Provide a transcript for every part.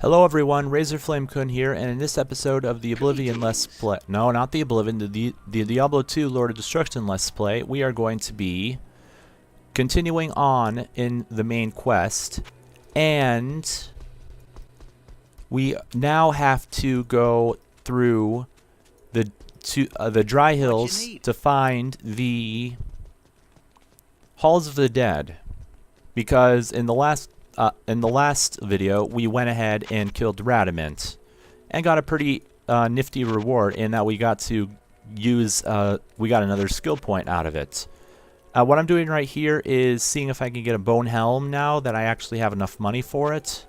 Hello everyone, Razorflamekun here, and in this episode of the Oblivion Let's Play, no, not the Oblivion, the Diablo 2 Lord of Destruction Let's Play, we are going to be continuing on in the main quest, and we now have to go through the dry hills to find the Halls of the Dead, because in the last video, we went ahead and killed Radament, and got a pretty nifty reward in that we got to use, we got another skill point out of it. What I'm doing right here is seeing if I can get a bone helm now that I actually have enough money for it.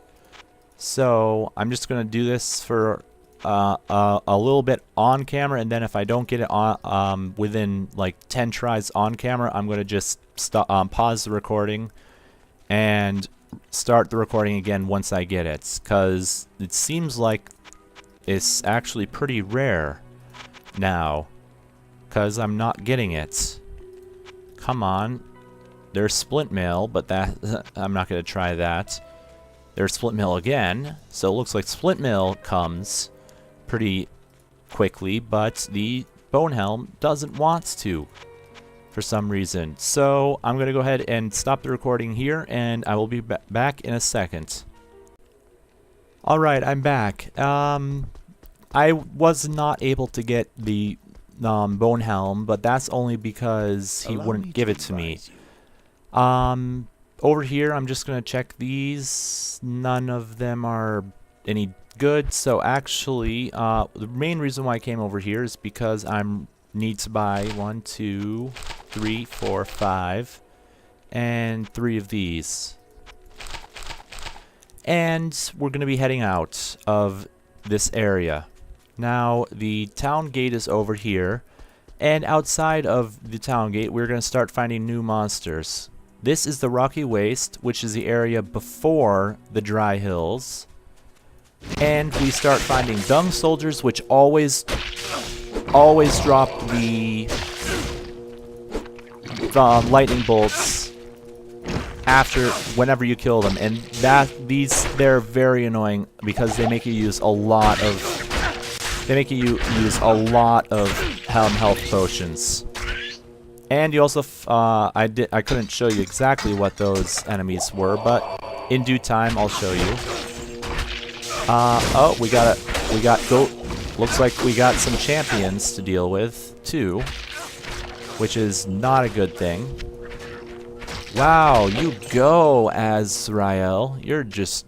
So I'm just going to do this for a little bit on camera, and then if I don't get it on within like 10 tries on camera, I'm going to just pause the recording and start the recording again once I get it, because it seems like it's actually pretty rare now, because I'm not getting it. Come on. There's splint mail, but that I'm not going to try that. There's splint mail again, so it looks like splint mail comes pretty quickly, but the bone helm doesn't want to for some reason. So I'm going to go ahead and stop the recording here, and I will be back in a second. Alright, I'm back. I was not able to get the bone helm, but that's only because he wouldn't give it to me. Over here, I'm just going to check these. None of them are any good, so actually, the main reason why I came over here is because need to buy 1, 2, 3, 4, 5, and 3 of these. And we're going to be heading out of this area. Now, the town gate is over here, and outside of the town gate, we're going to start finding new monsters. This is the Rocky Waste, which is the area before the Dry Hills. And we start finding dung soldiers, which always drop the lightning bolts whenever you kill them, and they're very annoying because they make you use a lot of health potions. And you also I couldn't show you exactly what those enemies were, but in due time I'll show you. Oh, looks like we got some champions to deal with, too, which is not a good thing. Wow, you go, Azrael. You're just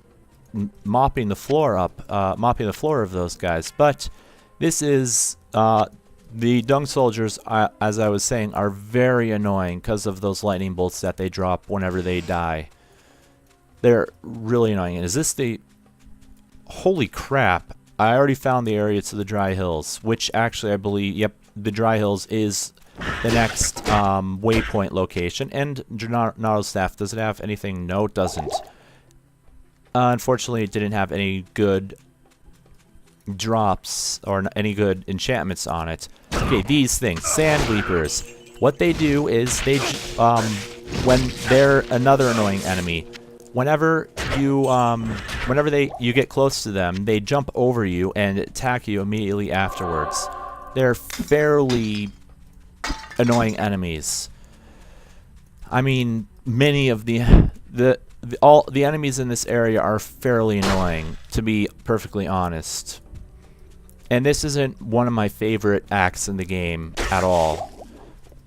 mopping the floor of those guys. But this is, the dung soldiers, as I was saying, are very annoying because of those lightning bolts that they drop whenever they die. They're really annoying. Is this the... Holy crap. I already found the area to the Dry Hills, which actually I believe, yep, the Dry Hills is the next waypoint location. And Diablo Staff, does it have anything? No, it doesn't. Unfortunately, it didn't have any good drops or any good enchantments on it. Okay, these things, Sand Leapers. What they do is they, when they're another annoying enemy, whenever you get close to them, they jump over you and attack you immediately afterwards. They're fairly annoying enemies. I mean, many of the enemies in this area are fairly annoying, to be perfectly honest. And this isn't one of my favorite acts in the game at all.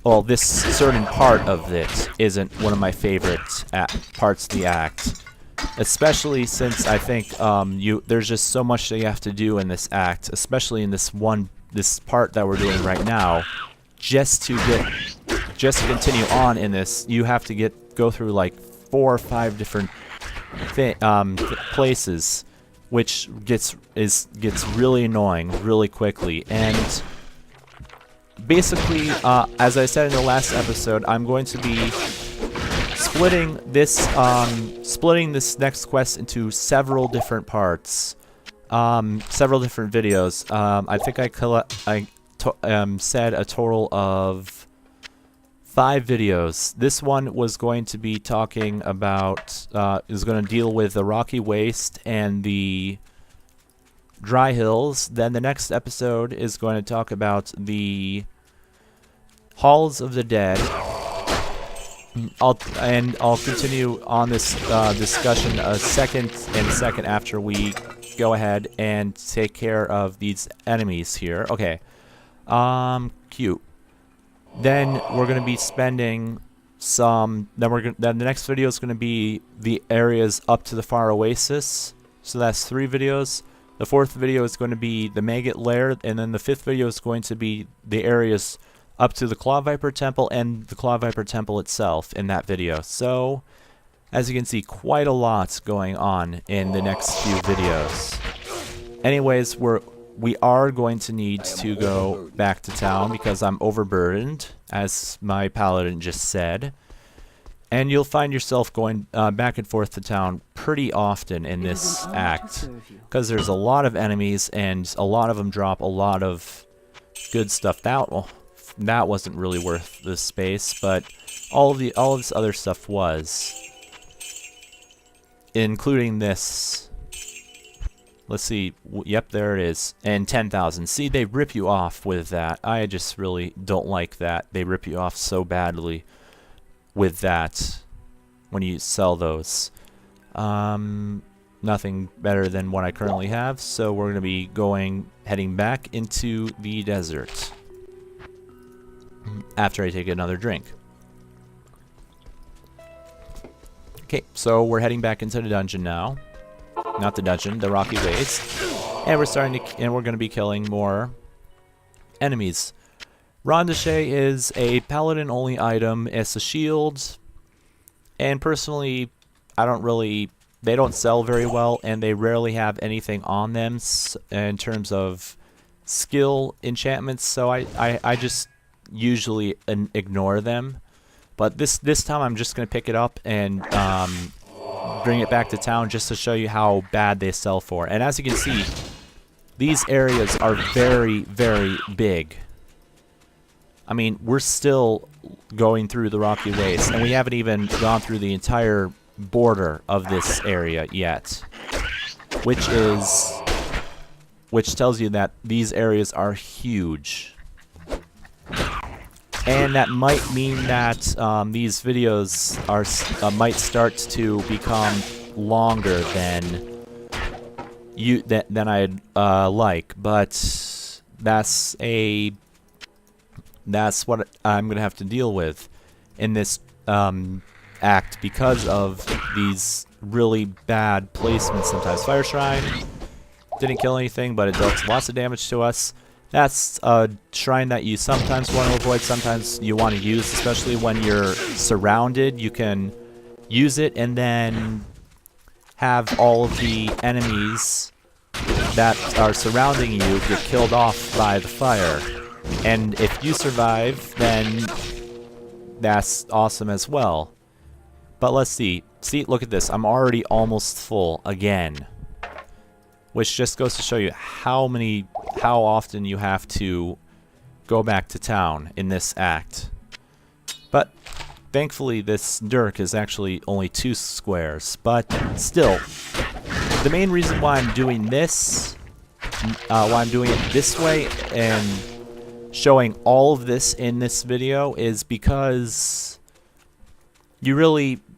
Well, this certain part of it isn't one of my favorite parts of the act, especially since I think there's just so much that you have to do in this act, especially in this part that we're doing right now. Just to continue on in this, you have to go through like 4 or 5 different places, which gets really annoying really quickly. And basically, as I said in the last episode, I'm going to be splitting this next quest into several different parts, several different videos. I think I said a total of 5 videos. This one was going to be talking about, is going to deal with the rocky waste and the dry hills. Then the next episode is going to talk about the halls of the dead. I'll continue on this discussion a second after we go ahead and take care of these enemies here. Okay. Cute. Then we're going to be spending some. Then the next video is going to be the areas up to the far oasis. So that's 3 videos. The 4th video is going to be the Maggot Lair, and then the 5th video is going to be the areas up to the Claw Viper Temple and the Claw Viper Temple itself in that video. So, as you can see, quite a lot going on in the next few videos. Anyways, we are going to need to go back to town because I'm overburdened, as my Paladin just said. And you'll find yourself going back and forth to town pretty often in this act, because there's a lot of enemies and a lot of them drop a lot of good stuff. That wasn't really worth the space, but all of this other stuff was, including this. Let's see. Yep, there it is. And 10,000. See, they rip you off with that. I just really don't like that. They rip you off so badly with that when you sell those. Nothing better than what I currently have, so we're going to be heading back into the desert after I take another drink. Okay, so we're heading back into the dungeon now. Not the dungeon, the rocky waste. And we're going to be killing more enemies. Rondochet is a paladin only item. It's a shield. And personally, they don't sell very well, and they rarely have anything on them in terms of skill enchantments, so I just usually ignore them. But this time I'm just going to pick it up and bring it back to town just to show you how bad they sell for. And as you can see, these areas are very, very big. I mean, we're still going through the rocky waste, and we haven't even gone through the entire border of this area yet, which tells you that these areas are huge. And that might mean that these videos might start to become longer than I'd like, but that's what I'm gonna have to deal with in this act because of these really bad placements sometimes. Fire Shrine didn't kill anything, but it does lots of damage to us. That's a shrine that you sometimes want to avoid, sometimes you want to use, especially when you're surrounded. You can use it and then have all of the enemies that are surrounding you get killed off by the fire. And if you survive, then that's awesome as well. But let's see. See, look at this. I'm already almost full again. Which just goes to show you how often you have to go back to town in this act. But thankfully this Dirk is actually only 2 squares. But still, the main reason why I'm doing this, why I'm doing it this way and showing all of this in this video is because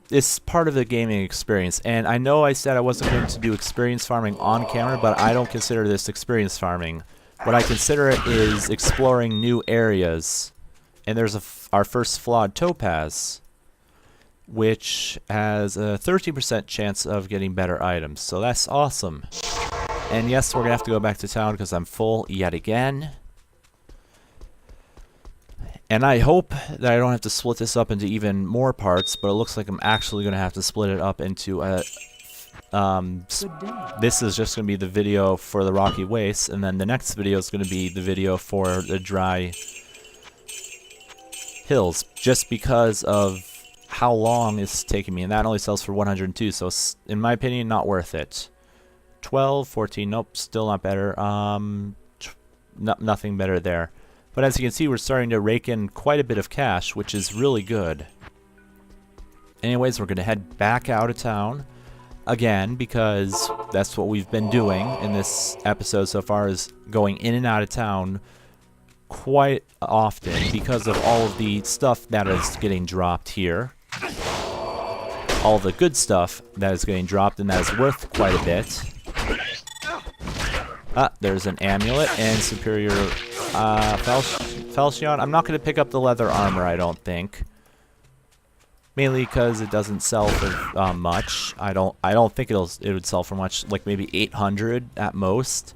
it's part of the gaming experience. And I know I said I wasn't going to do experience farming on camera, but I don't consider this experience farming. What I consider it is exploring new areas. And there's our first flawed topaz, which has a 13% chance of getting better items. So that's awesome. And yes, we're going to have to go back to town because I'm full yet again. And I hope that I don't have to split this up into even more parts, but it looks like I'm actually going to have to split it up into a... this is just going to be the video for the Rocky Waste, and then the next video is going to be the video for the Dry Hills, just because of how long it's taking me. And that only sells for 102, so in my opinion, not worth it. 12, 14, nope, still not better. Nothing better there. But as you can see, we're starting to rake in quite a bit of cash, which is really good. Anyways, we're going to head back out of town again, because that's what we've been doing in this episode so far, is going in and out of town quite often because of all of the stuff that is getting dropped here. All the good stuff that is getting dropped, and that is worth quite a bit. There's an amulet and superior falchion. I'm not going to pick up the leather armor, I don't think. Mainly because it doesn't sell for much. I don't think it would sell for much, like maybe 800 at most.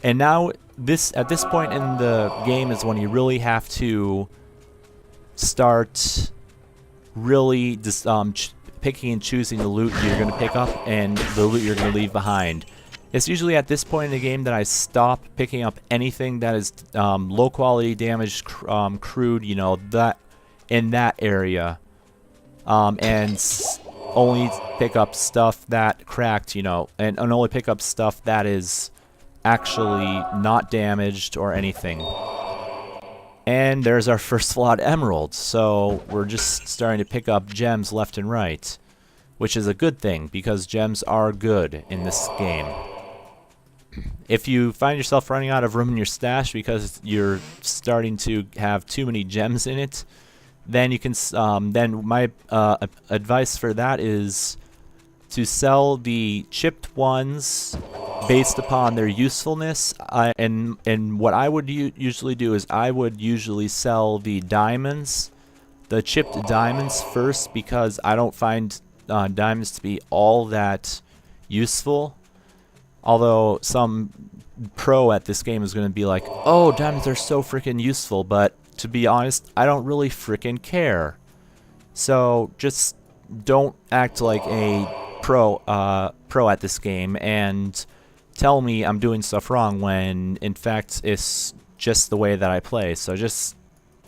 And now at this point in the game is when you really have to start really just picking and choosing the loot you're going to pick up and the loot you're going to leave behind. It's usually at this point in the game that I stop picking up anything that is low quality, damaged, crude, you know, that in that area, and only pick up stuff that cracked, you know, and only pick up stuff that is actually not damaged or anything. And there's our first slot emerald, so we're just starting to pick up gems left and right, which is a good thing because gems are good in this game. If you find yourself running out of room in your stash because you're starting to have too many gems in it, then you can then my advice for that is to sell the chipped ones based upon their usefulness. And what I would usually do is I would usually sell the diamonds, the chipped diamonds first, because I don't find diamonds to be all that useful. Although some pro at this game is going to be like, oh, diamonds are so freaking useful, but to be honest, I don't really freaking care. So just don't act like a pro at this game and tell me I'm doing stuff wrong when in fact it's just the way that I play. So just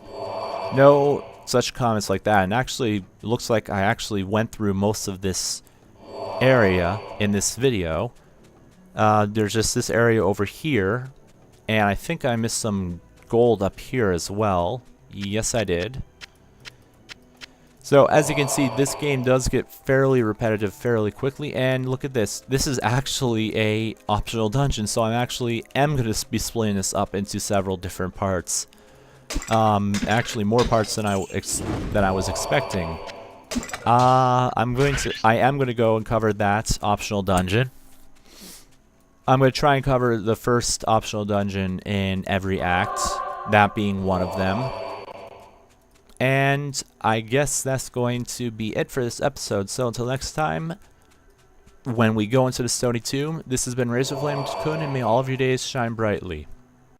no such comments like that. And actually, it looks like I actually went through most of this area in this video. There's just this area over here, and I think I missed some gold up here as well. Yes, I did. So as you can see, this game does get fairly repetitive fairly quickly, and look at this. This is actually a optional dungeon, so I actually am going to be splitting this up into several different parts. Actually more parts than I was expecting. I am going to go and cover that optional dungeon. I'm going to try and cover the first optional dungeon in every act, that being one of them. And I guess that's going to be it for this episode. So until next time, when we go into the Stony Tomb, this has been Razorflamekun, and may all of your days shine brightly.